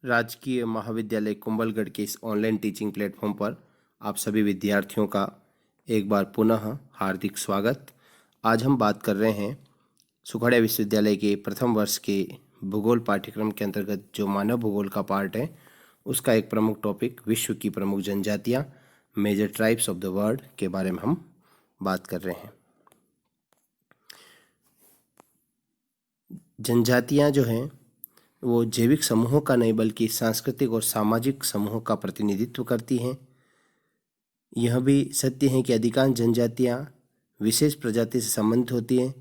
राजकीय महाविद्यालय कुंभलगढ़ के इस ऑनलाइन टीचिंग प्लेटफॉर्म पर आप सभी विद्यार्थियों का एक बार पुनः हार्दिक स्वागत। आज हम बात कर रहे हैं सुखड़िया विश्वविद्यालय के प्रथम वर्ष के भूगोल पाठ्यक्रम के अंतर्गत जो मानव भूगोल का पार्ट है उसका एक प्रमुख टॉपिक विश्व की प्रमुख जनजातियाँ major tribes of the world के बारे में हम बात कर रहे हैं। जनजातियाँ जो हैं वो जैविक समूहों का नहीं बल्कि सांस्कृतिक और सामाजिक समूहों का प्रतिनिधित्व करती हैं। यह भी सत्य है कि अधिकांश जनजातियाँ विशेष प्रजाति से संबंधित होती हैं।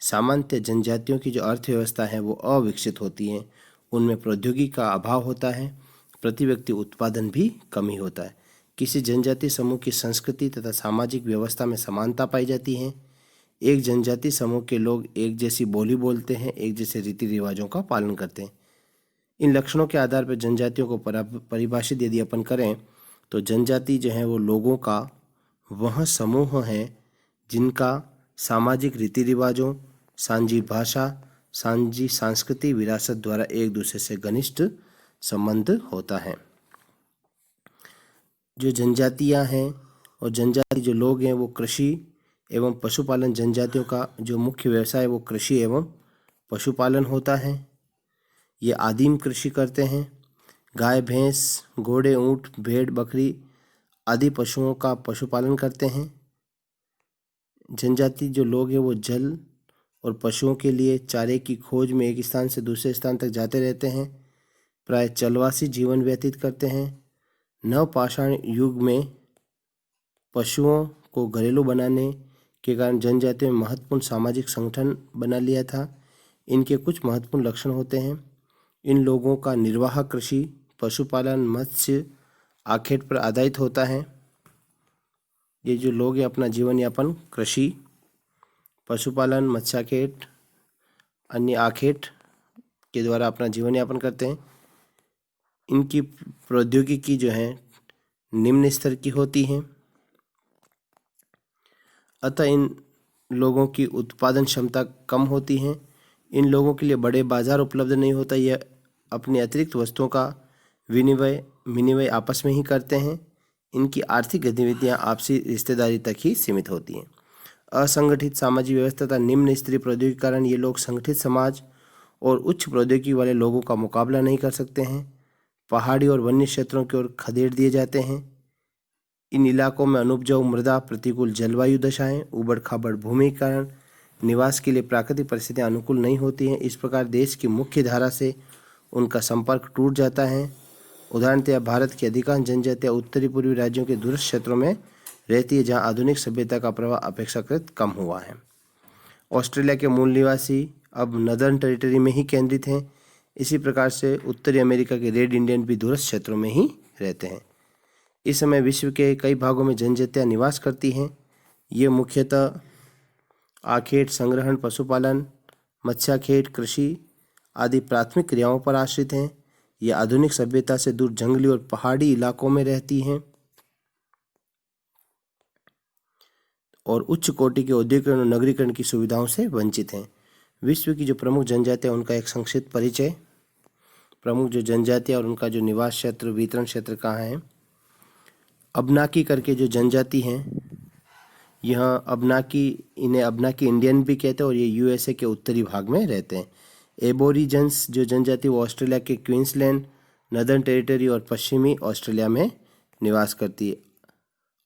सामान्य जनजातियों की जो अर्थव्यवस्था है वो अविकसित होती हैं, उनमें प्रौद्योगिकी का अभाव होता है, प्रति व्यक्ति उत्पादन भी कमी होता है। किसी जनजाति समूह की संस्कृति तथा सामाजिक व्यवस्था में समानता पाई जाती है। एक जनजाति समूह के लोग एक जैसी बोली बोलते हैं, एक जैसे रीति रिवाजों का पालन करते हैं। इन लक्षणों के आधार पर जनजातियों को परिभाषित यदि अपन करें तो जनजाति जो है वो लोगों का वह समूह है जिनका सामाजिक रीति रिवाजों, सांझी भाषा, सांझी सांस्कृतिक विरासत द्वारा एक दूसरे से घनिष्ठ संबंध होता है। जो जनजातियां हैं और जनजाति जो लोग हैं वो कृषि एवं पशुपालन, जनजातियों का जो मुख्य व्यवसाय वो कृषि एवं पशुपालन होता है। ये आदिम कृषि करते हैं। गाय, भैंस, घोड़े, ऊंट, भेड़, बकरी आदि पशुओं का पशुपालन करते हैं। जनजाति जो लोग हैं वो जल और पशुओं के लिए चारे की खोज में एक स्थान से दूसरे स्थान तक जाते रहते हैं। प्राय चलवासी जीवन व्यतीत करते हैं। नवपाषाण युग में पशुओं को घरेलू बनाने के कारण जनजातियों में महत्वपूर्ण सामाजिक संगठन बना लिया था। इनके कुछ महत्वपूर्ण लक्षण होते हैं। इन लोगों का निर्वाह कृषि, पशुपालन, मत्स्य, आखेट पर आधारित होता है। ये जो लोग हैं अपना जीवन यापन कृषि, पशुपालन, मत्स्याखेट, अन्य आखेट के द्वारा अपना जीवन यापन करते हैं। इनकी प्रौद्योगिकी जो है निम्न स्तर की होती है, अतः इन लोगों की उत्पादन क्षमता कम होती है। इन लोगों के लिए बड़े बाजार उपलब्ध नहीं होता। यह अपनी अतिरिक्त वस्तुओं का विनिमय आपस में ही करते हैं। इनकी आर्थिक गतिविधियां आपसी रिश्तेदारी तक ही सीमित होती हैं। असंगठित सामाजिक व्यवस्था तथा निम्न स्तरीय प्रौद्योगिकी के कारण ये लोग संगठित समाज और उच्च प्रौद्योगिकी वाले लोगों का मुकाबला नहीं कर सकते हैं। पहाड़ी और वन्य क्षेत्रों की ओर खदेड़ दिए जाते हैं। इन इलाकों में अनुपजाऊ मृदा, प्रतिकूल जलवायु दशाएं, उबड़ खाबड़ भूमि के कारण निवास के लिए प्राकृतिक परिस्थितियां अनुकूल नहीं होती हैं। इस प्रकार देश की मुख्य धारा से उनका संपर्क टूट जाता है। उदाहरणतः भारत की अधिकांश जनजातियां उत्तरी पूर्वी राज्यों के दूरस्थ क्षेत्रों में रहती है, जहां आधुनिक सभ्यता का प्रभाव अपेक्षाकृत कम हुआ है। ऑस्ट्रेलिया के मूल निवासी अब नदर्न टेरिटरी में ही केंद्रित हैं। इसी प्रकार से उत्तरी अमेरिका के रेड इंडियन भी दूरस्थ क्षेत्रों में ही रहते हैं। इस समय विश्व के कई भागों में जनजातियां निवास करती हैं। ये मुख्यतः आखेट, संग्रहण, पशुपालन, मत्स्याखेट, कृषि आदि प्राथमिक क्रियाओं पर आश्रित हैं। ये आधुनिक सभ्यता से दूर जंगली और पहाड़ी इलाकों में रहती हैं और उच्च कोटि के औद्योगिकरण और नगरीकरण की सुविधाओं से वंचित हैं। विश्व की जो प्रमुख जनजातियां उनका एक संक्षिप्त परिचय। प्रमुख जो जनजातियां और उनका जो निवास क्षेत्र, वितरण क्षेत्र कहाँ है। अबनाकी करके जो जनजाति हैं, यह इन्हें अबनाकी इंडियन भी कहते हैं और ये यूएसए के उत्तरी भाग में रहते हैं। एबोरिजन्स जो जनजाति वो ऑस्ट्रेलिया के क्वींसलैंड, नदर्न टेरिटरी और पश्चिमी ऑस्ट्रेलिया में निवास करती है।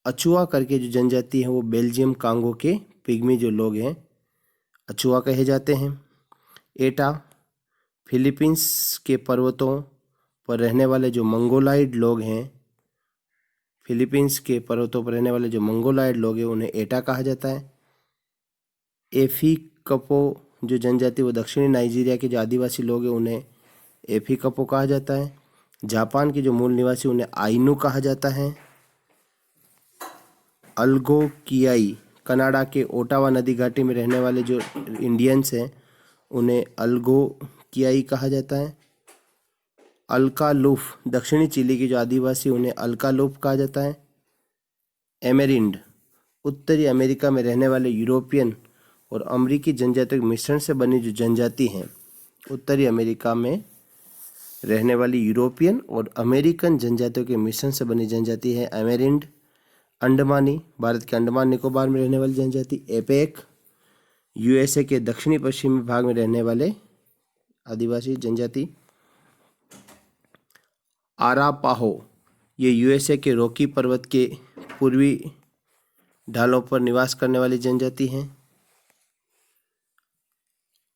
अचुआ करके जो जनजाति है वो बेल्जियम कांगो के पिग्मी जो लोग हैं अचुआ कहे जाते हैं। एटा फिलीपींस के पर्वतों पर रहने वाले जो मंगोलाइड लोग हैं, फिलीपींस के पर्वतों पर रहने वाले जो मंगोलाइड लोग हैं उन्हें एटा कहा जाता है। एफिकपो जो जनजाति वो दक्षिणी नाइजीरिया के जो आदिवासी लोग हैं उन्हें एफिकपो कहा जाता है। जापान के जो मूल निवासी उन्हें आइनू कहा जाता है। अल्गोकियाई कनाडा के ओटावा नदी घाटी में रहने वाले जो इंडियंस हैं उन्हें अल्गोकियाई कहा जाता है। अल्कालूफ दक्षिणी चिली के जो आदिवासी उन्हें अल्कालूफ कहा जाता है। एमेरिंड उत्तरी अमेरिका में रहने वाले यूरोपियन और अमेरिकी जनजातियों के मिश्रण से बनी जो जनजाति हैं उत्तरी अमेरिका में रहने वाली यूरोपियन और अमेरिकन जनजातियों के मिश्रण से बनी जनजाति है अमेरिंड। अंडमानी, भारत के अंडमान निकोबार में रहने वाली जनजाति। एपेक, यूएसए के दक्षिणी पश्चिमी भाग में रहने वाले आदिवासी जनजाति। आरापाहो, ये यूएसए के रॉकी पर्वत के पूर्वी ढालों पर निवास करने वाली जनजाति हैं।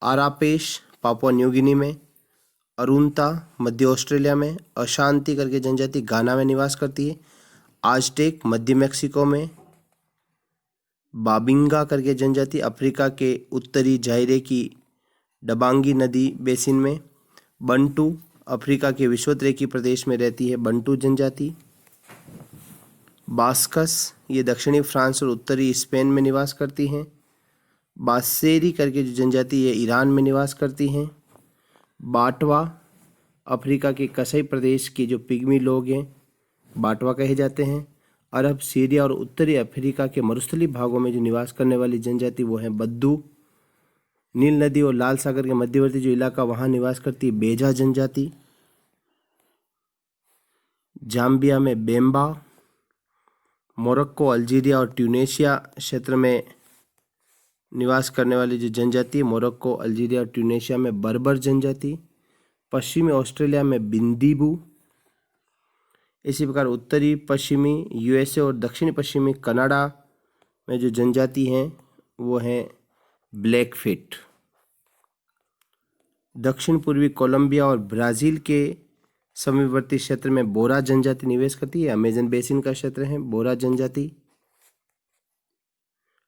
आरापेश, पापुआ न्यू गिनी में। अरुंता, मध्य ऑस्ट्रेलिया में। अशांति करके जनजाति गाना में निवास करती है। आजटेक, मध्य मेक्सिको में। बाबिंगा करके जनजाति अफ्रीका के उत्तरी जायरे की डबांगी नदी बेसिन में। बंटू, अफ्रीका के विषुवत-रेखी प्रदेश में रहती है बंटू जनजाति। बास्कस, ये दक्षिणी फ्रांस और उत्तरी स्पेन में निवास करती हैं। बासेरी करके जो जनजाति ये ईरान में निवास करती हैं। बाटवा, अफ्रीका के कसई प्रदेश के जो पिग्मी लोग हैं बाटवा कहे जाते हैं। अरब, सीरिया और उत्तरी अफ्रीका के मरुस्थलीय भागों में जो निवास करने वाली जनजाति वो है बद्दू। नील नदी और लाल सागर के मध्यवर्ती जो इलाका वहाँ निवास करती है बेजा जनजाति। जाम्बिया में बेम्बा। मोरक्को, अल्जीरिया और ट्यूनेशिया क्षेत्र में निवास करने वाली जो जनजाति है मोरक्को, अल्जीरिया और ट्यूनेशिया में बर्बर जनजाति। पश्चिमी ऑस्ट्रेलिया में बिंदीबू। इसी प्रकार उत्तरी पश्चिमी यूएसए और दक्षिणी पश्चिमी कनाडा में जो जनजाति हैं वो हैं ब्लैकफिट। दक्षिण पूर्वी कोलंबिया और ब्राज़ील के समीपवर्ती क्षेत्र में बोरा जनजाति निवेश करती है। अमेजन बेसिन का क्षेत्र है बोरा जनजाति।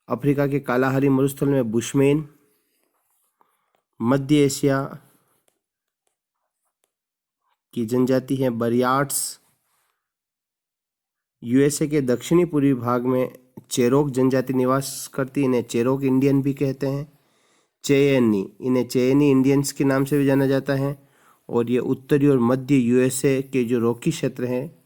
अफ्रीका के कालाहारी मरुस्थल में बुशमैन। मध्य एशिया की जनजाति है बरियाट्स। यूएसए के दक्षिणी पूर्वी भाग में चेरोक जनजाति निवास करती है, इन्हें चेरोक इंडियन भी कहते हैं। चेयनी, इन्हें चेयनी इंडियंस के नाम से भी जाना जाता है। और ये उत्तरी और मध्य यूएसए के जो रॉकी क्षेत्र हैं,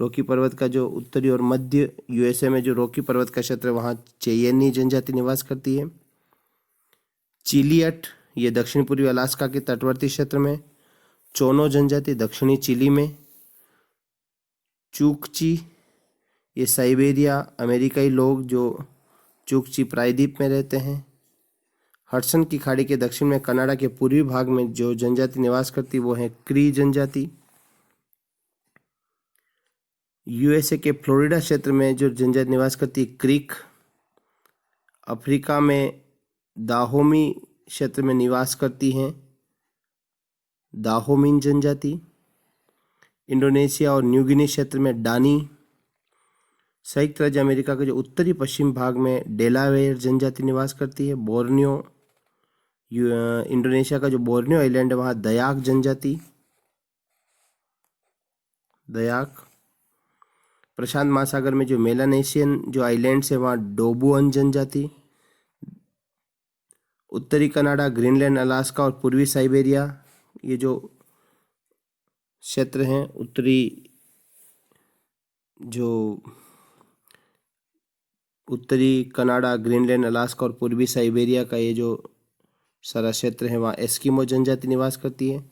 रॉकी पर्वत का जो उत्तरी और मध्य यूएसए में जो रॉकी पर्वत का क्षेत्र है वहाँ चेयनी जनजाति निवास करती है। चिलियट, ये दक्षिण पूर्वी अलास्का के तटवर्ती क्षेत्र में। चोनो जनजाति दक्षिणी चिली में। चूकची, ये साइबेरिया अमेरिकी लोग जो चूकची प्रायद्वीप में रहते हैं। हडसन की खाड़ी के दक्षिण में कनाडा के पूर्वी भाग में जो जनजाति निवास करती वो है क्री जनजाति। यूएसए के फ्लोरिडा क्षेत्र में जो जनजाति निवास करती है क्रीक। अफ्रीका में दाहोमी क्षेत्र में निवास करती हैं दाहोमिन जनजाति। इंडोनेशिया और न्यू गिनी क्षेत्र में डानी। संयुक्त राज्य अमेरिका के जो उत्तरी पश्चिम भाग में डेलावेयर जनजाति निवास करती है। बोर्नियो, इंडोनेशिया का जो बोर्नियो आइलैंड है वहाँ दयाक जनजाति। दयाक। प्रशांत महासागर में जो मेलानेशियन जो आइलैंड्स है वहाँ डोबुअन जनजाति। उत्तरी कनाडा, ग्रीनलैंड, अलास्का और पूर्वी साइबेरिया ये जो क्षेत्र हैं उत्तरी कनाडा, ग्रीनलैंड, अलास्का और पूर्वी साइबेरिया का ये जो सारा क्षेत्र है वहाँ एस्किमो जनजाति निवास करती है।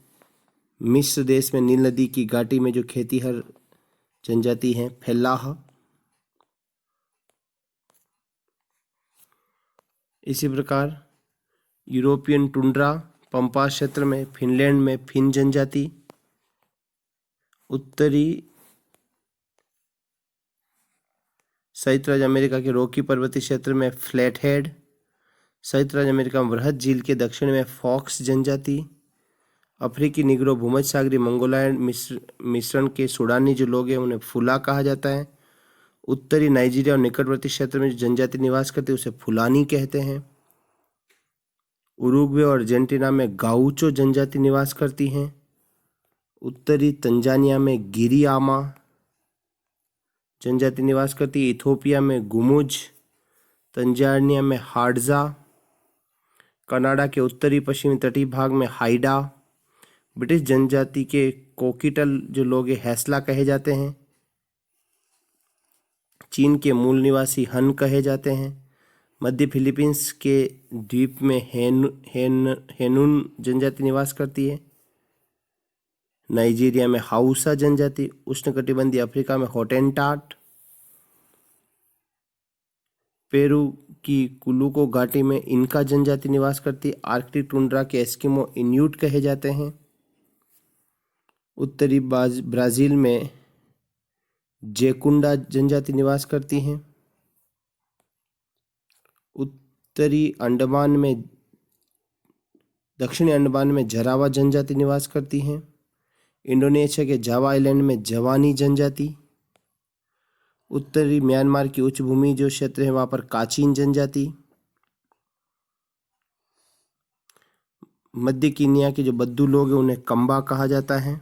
मिस्र देश में नील नदी की घाटी में जो खेतीहर जनजाति है फेल्लाह। इसी प्रकार यूरोपियन टुंड्रा पंपा क्षेत्र में फिनलैंड में फिन जनजाति। उत्तरी संयुक्त राज्य अमेरिका के रॉकी पर्वतीय क्षेत्र में फ्लैटहेड। संयुक्त राज्य अमेरिका में वृहद झील के दक्षिण में फॉक्स जनजाति। अफ्रीकी निग्रो भूमध्य सागरीय मंगोलायड मिश्रण के सूडानी जो लोग हैं उन्हें फुला कहा जाता है। उत्तरी नाइजीरिया और निकटवर्ती क्षेत्र में जो जनजाति निवास करती है उसे फुलानी कहते हैं। उरुग्वे और अर्जेंटीना में गाउचो जनजाति निवास करती हैं। उत्तरी तंजानिया में गिरियामा जनजाति निवास करती है। इथोपिया में गुमुज, तंजानिया में हाडजा, कनाडा के उत्तरी पश्चिमी तटीय भाग में हाइडा। ब्रिटिश जनजाति के कोकिटल जो लोग हैसला कहे जाते हैं। चीन के मूल निवासी हन कहे जाते हैं। मध्य फिलीपींस के द्वीप में हेनुन जनजाति निवास करती है। नाइजीरिया में हाउसा जनजाति, उष्णकटिबंधीय अफ्रीका में हॉटेनटाट, पेरू की कुलुको घाटी में इनका जनजाति निवास करती, आर्कटिक टुंड्रा के एस्किमो इन्यूट कहे जाते हैं, उत्तरी ब्राजील में जेकुंडा जनजाति निवास करती हैं, दक्षिणी अंडमान में जरावा जनजाति निवास करती हैं, इंडोनेशिया के जावा आइलैंड में जवानी जनजाति, उत्तरी म्यांमार की उच्च भूमि जो क्षेत्र है वहां पर काचीन जनजाति, मध्य कीनिया के जो बद्दू लोग हैं उन्हें कंबा कहा जाता है,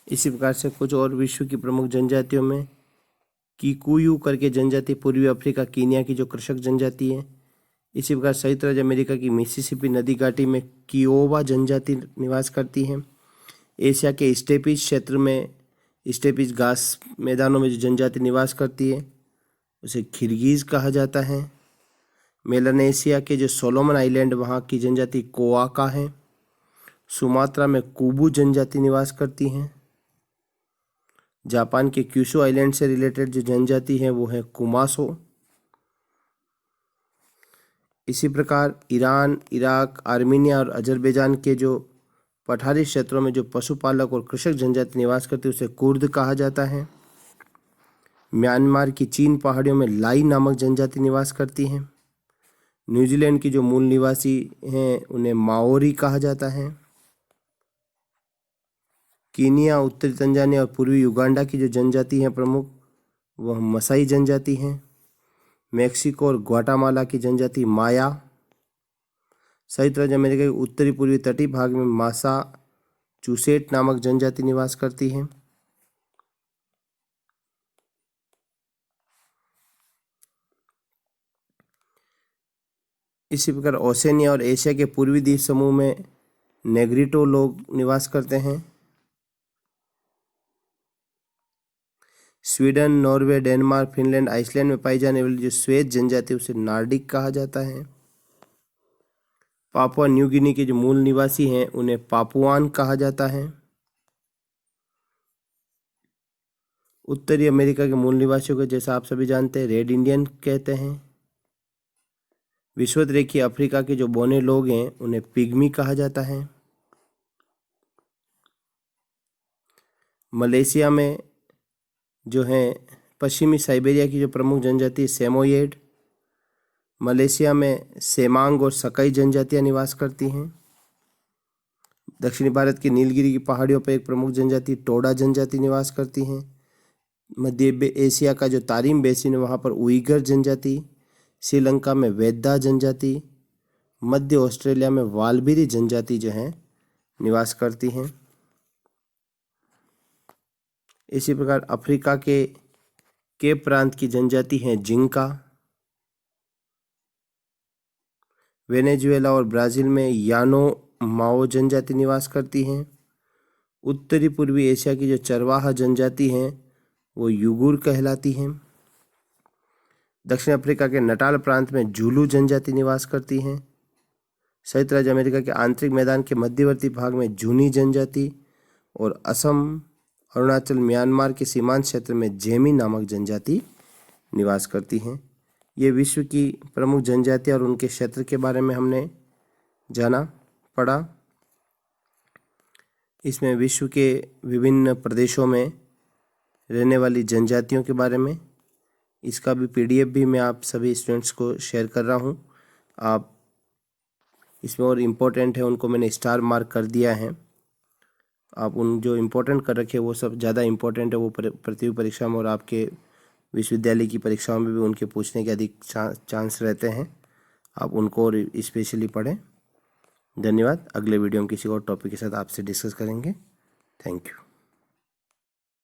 इसी प्रकार से कुछ और विश्व की प्रमुख जनजातियों में किकुयू करके जनजाति पूर्वी अफ्रीका कीनिया की जो कृषक जनजाति है। इसी प्रकार संयुक्त राज्य अमेरिका की मिसिसिपी नदी घाटी में कियोवा जनजाति निवास करती है। एशिया के स्टेपीज क्षेत्र में स्टेपीज घास मैदानों में जो जनजाति निवास करती है उसे किर्गिज कहा जाता है। मेलानेशिया के जो सोलोमन आइलैंड वहाँ की जनजाति कोआका है। सुमात्रा में कुबू जनजाति निवास करती हैं। जापान के क्यूशू आइलैंड से रिलेटेड जो जनजाति है वो है कुमासो। इसी प्रकार ईरान, इराक, आर्मीनिया और अजरबैजान के जो पठारी क्षेत्रों में जो पशुपालक और कृषक जनजाति निवास करती है उसे कुर्द कहा जाता है। म्यांमार की चीन पहाड़ियों में लाई नामक जनजाति निवास करती है। न्यूजीलैंड की जो मूल निवासी हैं उन्हें माओरी कहा जाता है। कीनिया, उत्तरी तंजानिया और पूर्वी युगांडा की जो जनजाति हैं प्रमुख वह मसाई जनजाति हैं। मेक्सिको और ग्वाटामाला की जनजाति माया। संयुक्त राज्य अमेरिका के उत्तरी पूर्वी तटीय भाग में मासाचुसेट नामक जनजाति निवास करती है। इसी प्रकार ओसेनिया और एशिया के पूर्वी द्वीप समूह में नेग्रिटो लोग निवास करते हैं। Sweden, Norway, Denmark, Finland, Iceland में पाई जाने वाली जो श्वेत जनजाति उसे नार्डिक कहा जाता है। पापुआ न्यू गिनी के जो मूल निवासी हैं उन्हें पापुआन कहा जाता है। उत्तरी अमेरिका के मूल निवासियों को जैसा आप सभी जानते हैं रेड इंडियन कहते हैं। विषुवत-रेखीय अफ्रीका के जो बोने लोग हैं उन्हें पिग्मी कहा जाता है। मलेशिया में जो है पश्चिमी साइबेरिया की जो प्रमुख जनजाति सेमोयेड। मलेशिया में सेमांग और सकाई जनजातियां निवास करती हैं। दक्षिणी भारत की नीलगिरी की पहाड़ियों पर एक प्रमुख जनजाति टोडा जनजाति निवास करती हैं। मध्य एशिया का जो तारिम बेसिन है वहाँ पर उइगर जनजाति, श्रीलंका में वेदा जनजाति, मध्य ऑस्ट्रेलिया में वालबिरी जनजाति जो है निवास करती हैं। इसी प्रकार अफ्रीका के प्रांत की जनजाति हैं जिंका। वेनेजुएला और ब्राज़ील में यानो माओ जनजाति निवास करती हैं। उत्तरी पूर्वी एशिया की जो चरवाहा जनजाति हैं वो युगुर कहलाती हैं। दक्षिण अफ्रीका के नटाल प्रांत में जुलू जनजाति निवास करती हैं। संयुक्त राज्य अमेरिका के आंतरिक मैदान के मध्यवर्ती भाग में जूनी जनजाति और असम, अरुणाचल, म्यांमार के सीमांत क्षेत्र में जेमी नामक जनजाति निवास करती हैं। ये विश्व की प्रमुख जनजातियाँ और उनके क्षेत्र के बारे में हमने जाना पढ़ा। इसमें विश्व के विभिन्न प्रदेशों में रहने वाली जनजातियों के बारे में इसका भी PDF भी मैं आप सभी स्टूडेंट्स को शेयर कर रहा हूँ। आप इसमें और इम्पोर्टेंट है उनको मैंने स्टार मार्क कर दिया है। आप उन जो इम्पोर्टेंट कर रखे वो सब ज़्यादा इम्पोर्टेंट है, वो प्रतियोगी परीक्षा में और आपके विश्वविद्यालय की परीक्षाओं में भी उनके पूछने के अधिक चांस रहते हैं। आप उनको और स्पेशली पढ़ें। धन्यवाद। अगले वीडियो में किसी और टॉपिक के साथ आपसे डिस्कस करेंगे। Thank you.